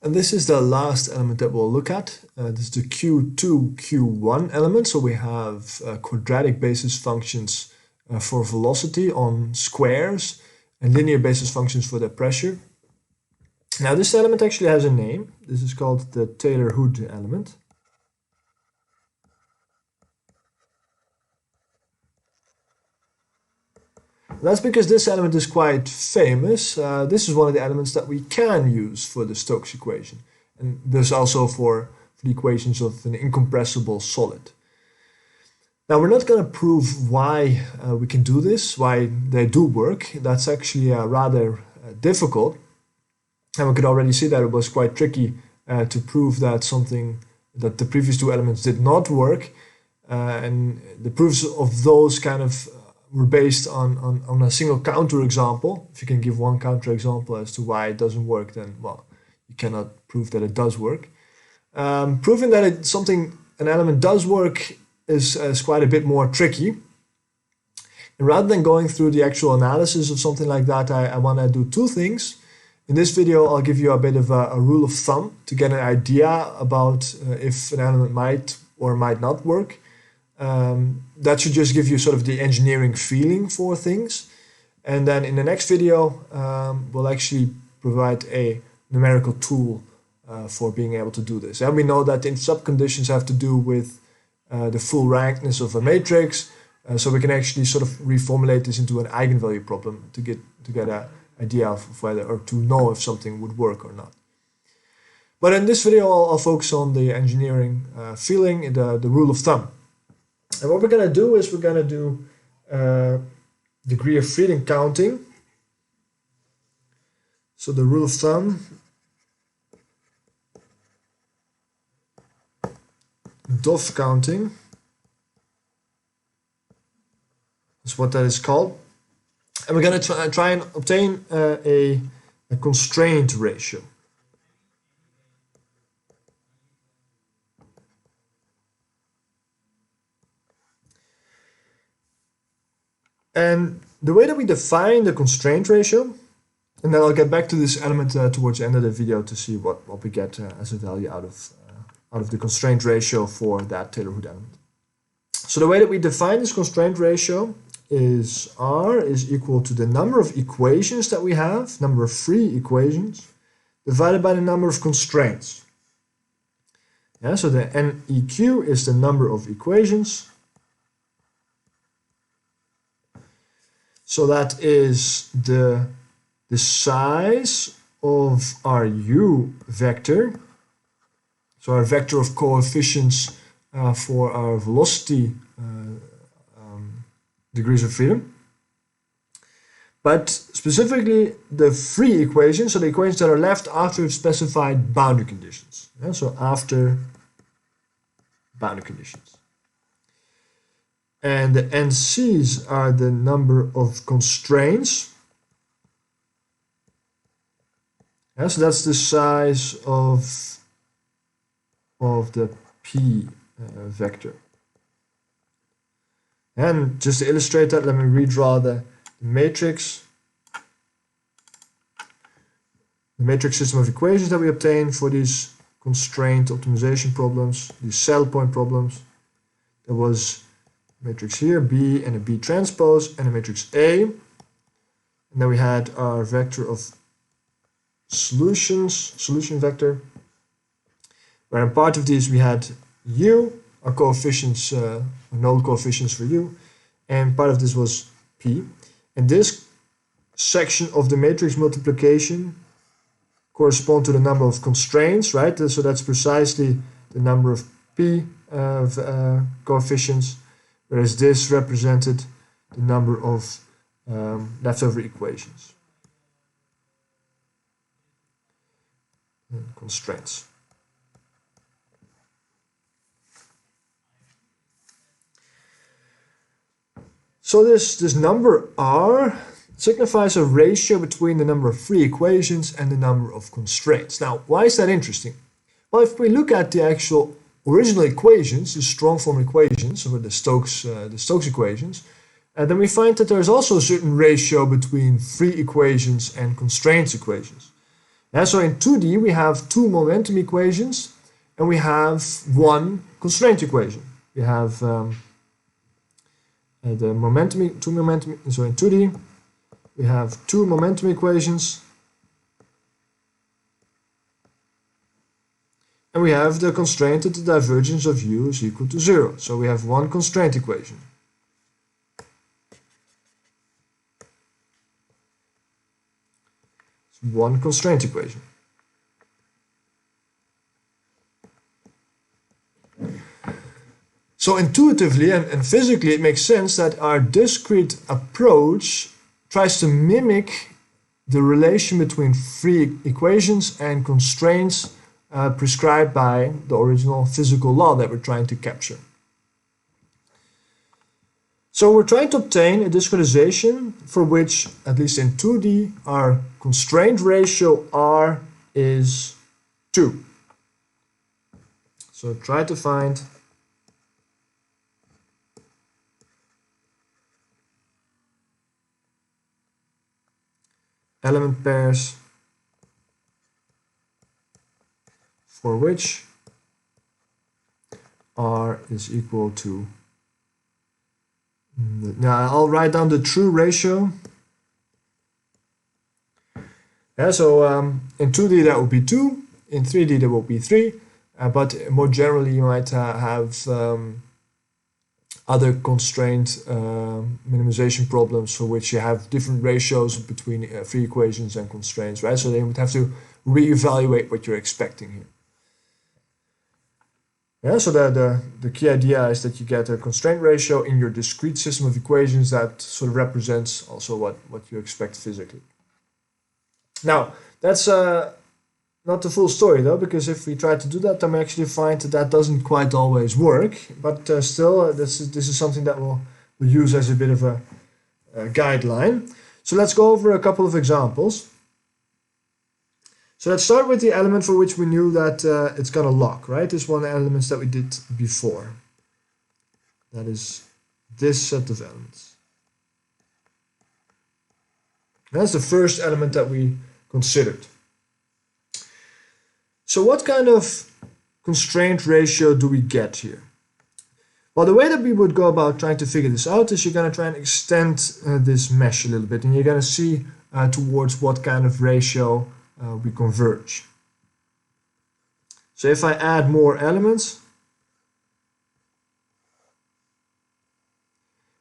And this is the last element that we'll look at. This is the Q2Q1 element. So we have quadratic basis functions for velocity on squares and linear basis functions for the pressure. Now this element actually has a name. This is called the Taylor-Hood element. That's because this element is quite famous. This is one of the elements that we can use for the Stokes equation, and thus also for the equations of an incompressible solid. Now we're not going to prove why we can do this, why they do work. That's actually rather difficult, and we could already see that it was quite tricky to prove that the previous two elements did not work, and the proofs of those kind of were based on a single counterexample. If you can give one counterexample as to why it doesn't work, then, well, you cannot prove that it does work. Proving that an element does work is quite a bit more tricky. And rather than going through the actual analysis of something like that, I want to do two things. In this video, I'll give you a bit of a rule of thumb to get an idea about if an element might or might not work. That should just give you sort of the engineering feeling for things. And then in the next video, we'll actually provide a numerical tool for being able to do this. And we know that the subconditions have to do with the full rankness of a matrix, so we can actually sort of reformulate this into an eigenvalue problem to get an idea of whether, or to know if something would work or not. But in this video, I'll focus on the engineering feeling, the rule of thumb. And what we're going to do is we're going to do degree of freedom counting. So the rule of thumb, DOF counting, is what that is called. And we're going to try and obtain a constraint ratio. And the way that we define the constraint ratio, and then I'll get back to this element towards the end of the video to see what we get as a value out of the constraint ratio for that Taylor-Hood element. So the way that we define this constraint ratio is R is equal to the number of equations that we have, number of free equations, divided by the number of constraints. Yeah, so the NEQ is the number of equations. So that is the size of our U vector, so our vector of coefficients for our velocity degrees of freedom. But specifically the free equations, so the equations that are left after we've specified boundary conditions. Yeah, so after boundary conditions. And the NCs are the number of constraints. Yeah, so that's the size of the P vector. And just to illustrate that, let me redraw the matrix. The matrix system of equations that we obtain for these constraint optimization problems, these saddle point problems. There was matrix here, B and a B transpose, and a matrix A. And then we had our vector of solution vector, where in part of these we had U, our coefficients, null coefficients for U, and part of this was P. And this section of the matrix multiplication correspond to the number of constraints, right? So that's precisely the number of P coefficients, whereas this represented the number of leftover equations and constraints. So this number R signifies a ratio between the number of free equations and the number of constraints. Now, why is that interesting? Well, if we look at the actual original equations, the strong form equations, or the Stokes equations, then we find that there is also a certain ratio between free equations and constraints equations. Yeah, so in 2D we have two momentum equations and we have one constraint equation. We have the momentum, so in 2D we have two momentum equations and we have the constraint that the divergence of u is equal to 0. So we have one constraint equation. One constraint equation. So intuitively and physically it makes sense that our discrete approach tries to mimic the relation between free equations and constraints prescribed by the original physical law that we're trying to capture. So we're trying to obtain a discretization for which, at least in 2D, our constraint ratio R is 2. So try to find element pairs for which R is equal to. Now I'll write down the true ratio. Yeah, so in 2D that would be 2, in 3D that will be 3, but more generally you might have other constraint minimization problems for which you have different ratios between free equations and constraints, right? So they would have to reevaluate what you're expecting here. Yeah, so the key idea is that you get a constraint ratio in your discrete system of equations that sort of represents also what you expect physically. Now, that's not the full story though, because if we try to do that, then we actually find that that doesn't quite always work. But still, this is something that we'll use as a bit of a guideline. So let's go over a couple of examples. So let's start with the element for which we knew that it's going to lock, right? This one of the elements that we did before. That is this set of elements. That's the first element that we considered. So what kind of constraint ratio do we get here? Well, the way that we would go about trying to figure this out is you're going to try and extend this mesh a little bit, and you're going to see towards what kind of ratio we converge. So if I add more elements,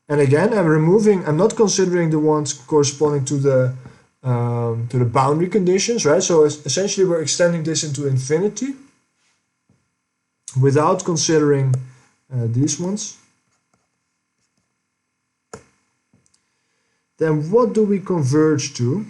and again I'm not considering the ones corresponding to the boundary conditions, right? So essentially we're extending this into infinity without considering these ones. Then what do we converge to?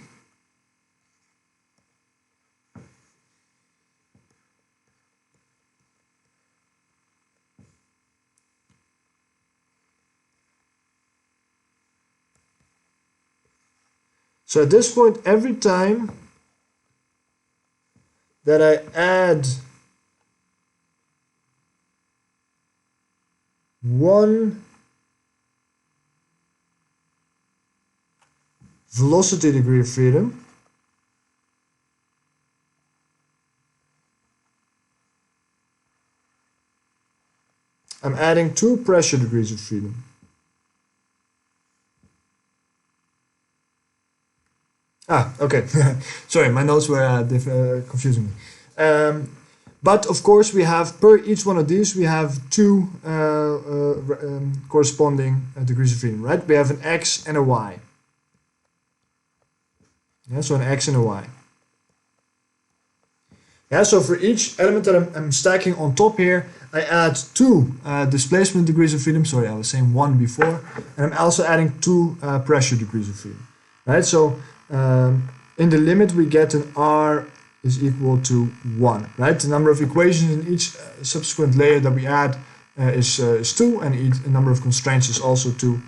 So at this point, every time that I add one velocity degree of freedom, I'm adding 2 pressure degrees of freedom. Okay. Sorry, my notes were confusing me. But of course, we have per each one of these, we have 2 corresponding degrees of freedom, right? We have an x and a y. Yeah, so an x and a y. Yeah, so for each element that I'm stacking on top here, I add 2 displacement degrees of freedom. Sorry, I was saying 1 before. And I'm also adding 2 pressure degrees of freedom. Right, so in the limit we get an R is equal to 1. Right, the number of equations in each subsequent layer that we add is 2, and each number of constraints is also 2.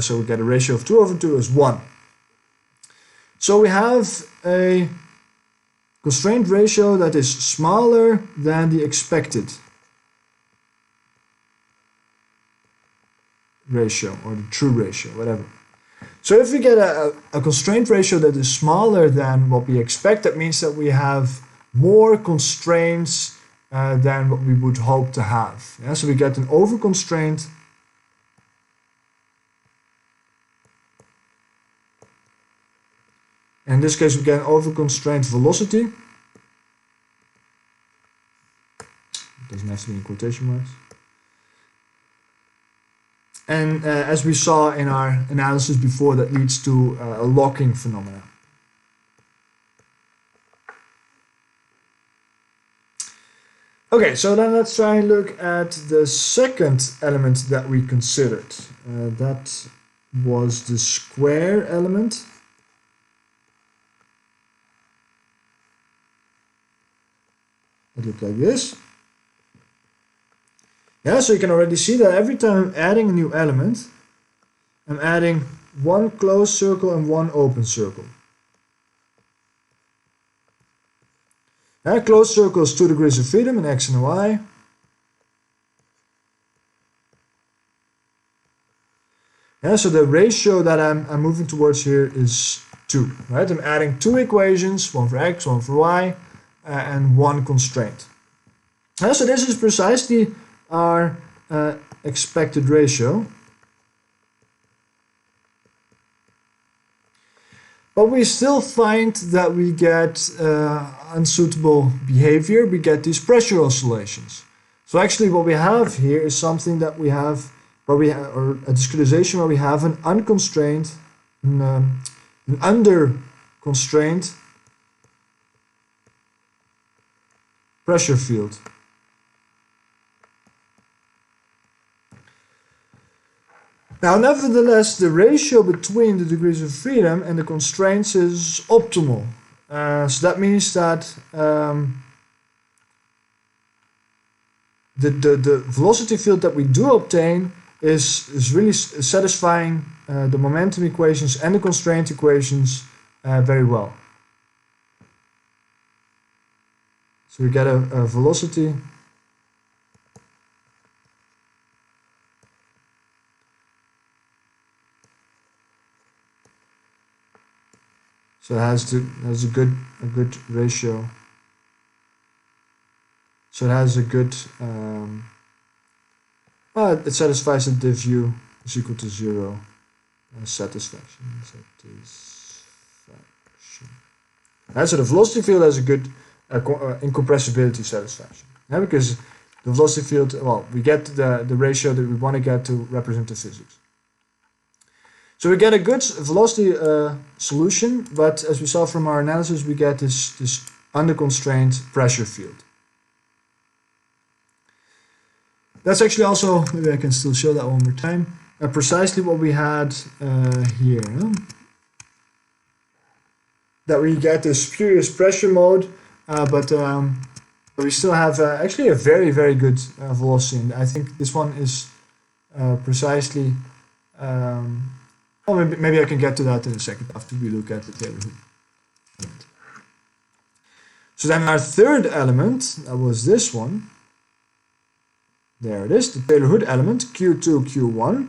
So we get a ratio of 2 over 2 is 1. So we have a constraint ratio that is smaller than the expected ratio, or the true ratio, whatever. So if we get a constraint ratio that is smaller than what we expect, that means that we have more constraints than what we would hope to have. Yeah? So we get an over constraint. In this case, we get an over constraint velocity. It doesn't have to be in quotation marks. And as we saw in our analysis before, that leads to a locking phenomena. Okay, so then let's try and look at the second element that we considered. That was the square element. It looked like this. Yeah, so you can already see that every time I'm adding a new element, I'm adding one closed circle and one open circle. Closed circle is 2 degrees of freedom in x and y. Yeah, so the ratio that I'm moving towards here is 2. Right? I'm adding 2 equations, one for x, one for y, and one constraint. So this is precisely our expected ratio. But we still find that we get unsuitable behavior. We get these pressure oscillations. So actually what we have here is something that we have, or a discretization where we have an unconstrained, an under constrained pressure field. Now, nevertheless, the ratio between the degrees of freedom and the constraints is optimal. So that means that the velocity field that we do obtain is really satisfying the momentum equations and the constraint equations very well. So we get a velocity so it has a good ratio. So it has a good it satisfies that div u is equal to 0 satisfaction. So the velocity field has a good incompressibility satisfaction. Yeah, because the velocity field, well, we get the ratio that we want to get to represent the physics. So we get a good velocity solution, but as we saw from our analysis, we get this under constrained pressure field. That's actually also, maybe I can still show that one more time, precisely what we had here. That we get this spurious pressure mode, but we still have actually a very, very good velocity. And I think this one is precisely, well, maybe I can get to that in a second after we look at the Taylor-Hood element. So then our third element, that was this one. There it is, the Taylor-Hood element, Q2Q1.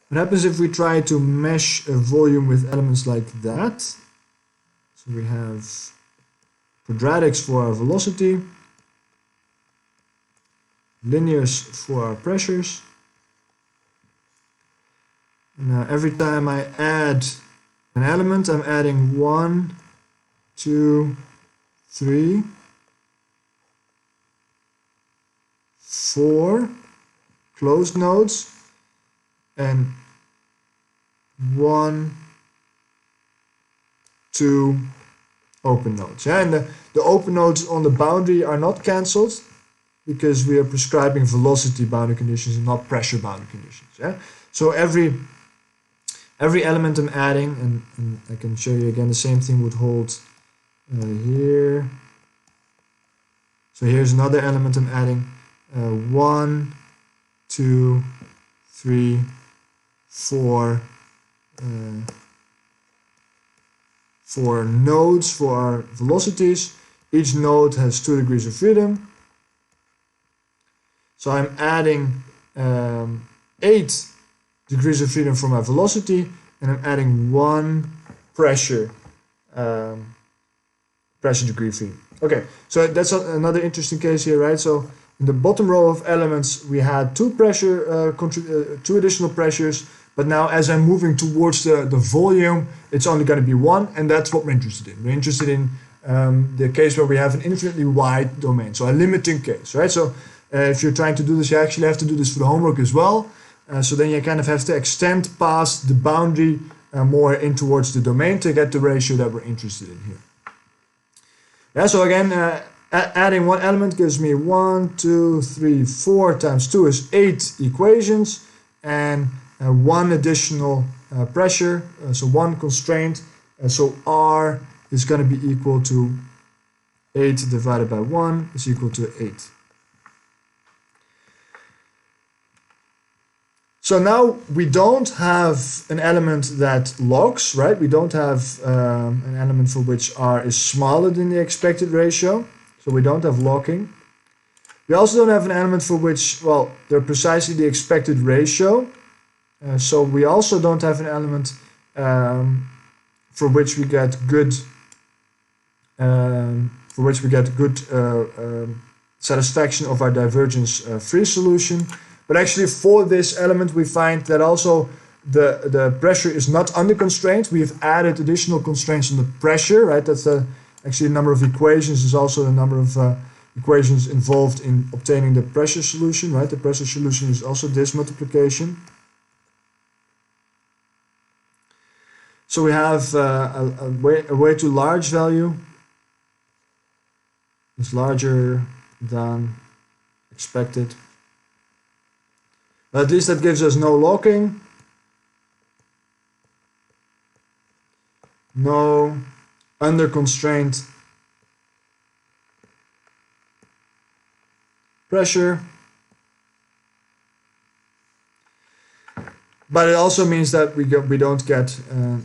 What happens if we try to mesh a volume with elements like that? So we have quadratics for our velocity, linears for our pressures. Now every time I add an element, I'm adding 1, 2, 3, 4 closed nodes, and 1, 2 open nodes. Yeah, and the open nodes on the boundary are not cancelled because we are prescribing velocity boundary conditions and not pressure boundary conditions. Yeah, so every element I'm adding, and I can show you again, the same thing would hold here. So here's another element I'm adding. 1, 2, 3, 4 nodes for our velocities. Each node has 2 degrees of freedom. So I'm adding 8 degrees of freedom for my velocity, and I'm adding 1 pressure degree freedom. Okay, so that's another interesting case here, right? So in the bottom row of elements, we had 2 additional pressures, but now as I'm moving towards the volume, it's only going to be 1, and that's what we're interested in. We're interested in the case where we have an infinitely wide domain, so a limiting case, right? So if you're trying to do this, you actually have to do this for the homework as well. So then you kind of have to extend past the boundary more in towards the domain to get the ratio that we're interested in here. Yeah, so again, adding 1 element gives me 1, 2, 3, 4 times 2 is 8 equations, and 1 additional pressure, so 1 constraint. So R is going to be equal to 8 divided by 1 is equal to 8. So now we don't have an element that logs, right? We don't have an element for which R is smaller than the expected ratio. So we don't have logging. We also don't have an element for which, well, they're precisely the expected ratio. So we also don't have an element for which we get good satisfaction of our divergence free solution. But actually for this element we find that also the pressure is not under constraint. We have added additional constraints on the pressure, right? That's actually the number of equations is also the number of equations involved in obtaining the pressure solution, right? The pressure solution is also this multiplication. So we have a way too large value. It's larger than expected. But at least that gives us no locking, no under constraint pressure. But it also means that we don't get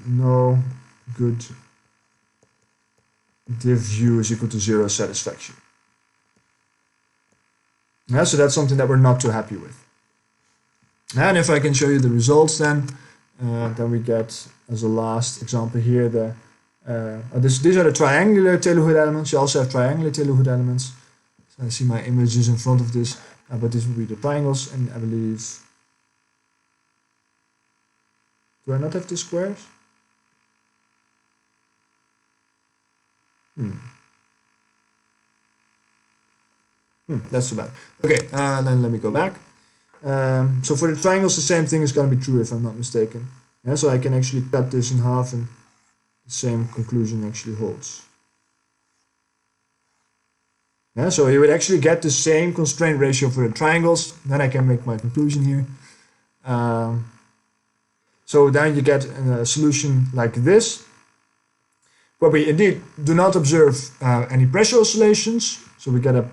no good div u is equal to 0 satisfaction. Yeah, so that's something that we're not too happy with. And if I can show you the results, then we get as a last example here these are the triangular Taylor Hood elements. You also have triangular Taylor Hood elements. So I see my images in front of this, but this will be the triangles, and I believe. Do I not have the squares? That's too bad. Okay, then let me go back. So for the triangles, the same thing is going to be true if I'm not mistaken. Yeah, so I can actually cut this in half and the same conclusion actually holds. Yeah, so you would actually get the same constraint ratio for the triangles. Then I can make my conclusion here. So then you get a solution like this, where we indeed do not observe any pressure oscillations. So we get an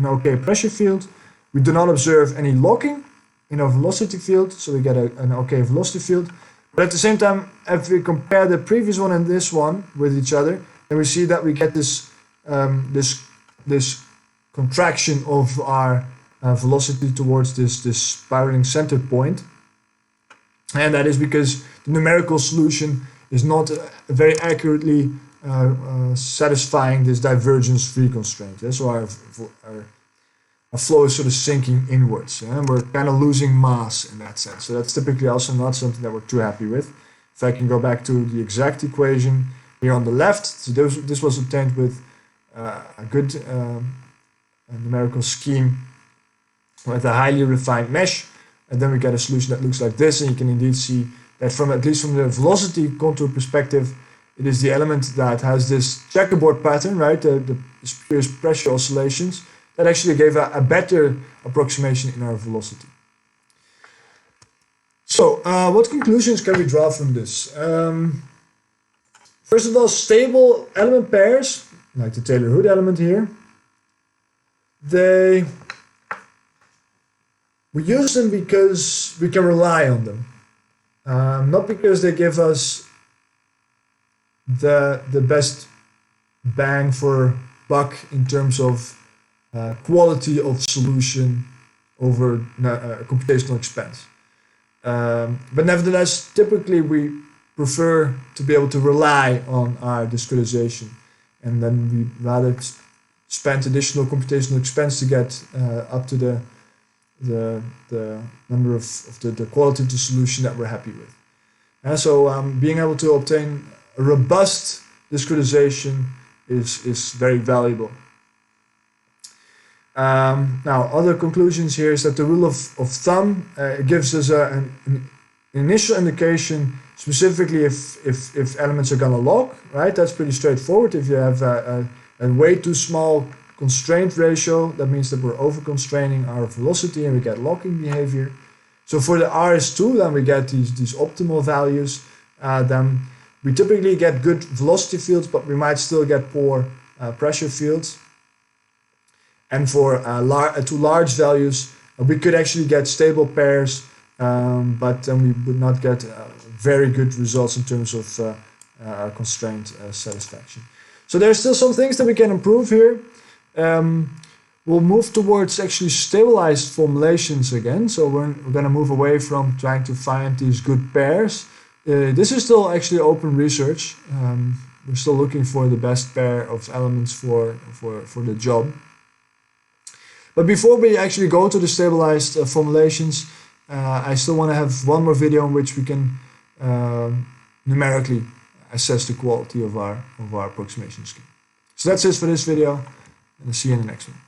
okay pressure field. We do not observe any locking in our velocity field, so we get an okay velocity field. But at the same time, if we compare the previous one and this one with each other, then we see that we get this this contraction of our velocity towards this spiraling center point. And that is because the numerical solution is not very accurately satisfying this divergence-free constraint. Yeah? So our flow is sort of sinking inwards, and we're kind of losing mass in that sense. So that's typically also not something that we're too happy with. If I can go back to the exact equation here on the left, so this was obtained with a good numerical scheme with a highly refined mesh, and then we get a solution that looks like this, and you can indeed see that from at least from the velocity contour perspective, it is the element that has this checkerboard pattern, right? The pressure oscillations. That actually gave a better approximation in our velocity. So, what conclusions can we draw from this? First of all, stable element pairs, like the Taylor Hood element here, we use them because we can rely on them. Not because they give us the best bang for buck in terms of quality of solution over computational expense. But nevertheless, typically we prefer to be able to rely on our discretization, and then we rather spend additional computational expense to get up to the number of the quality of the solution that we're happy with. So being able to obtain a robust discretization is very valuable. Now, other conclusions here is that the rule of thumb gives us an initial indication, specifically if elements are going to lock, right? That's pretty straightforward. If you have a way too small constraint ratio, that means that we're over-constraining our velocity and we get locking behavior. So for the RS2, then we get these optimal values. Then we typically get good velocity fields, but we might still get poor pressure fields. And for too large values, we could actually get stable pairs, but then we would not get very good results in terms of constraint satisfaction. So there's still some things that we can improve here. We'll move towards actually stabilized formulations again. So we're going to move away from trying to find these good pairs. This is still actually open research. We're still looking for the best pair of elements for the job. But before we actually go to the stabilized formulations, I still want to have one more video in which we can numerically assess the quality of our approximation scheme. So that's it for this video, and I'll see you in the next one.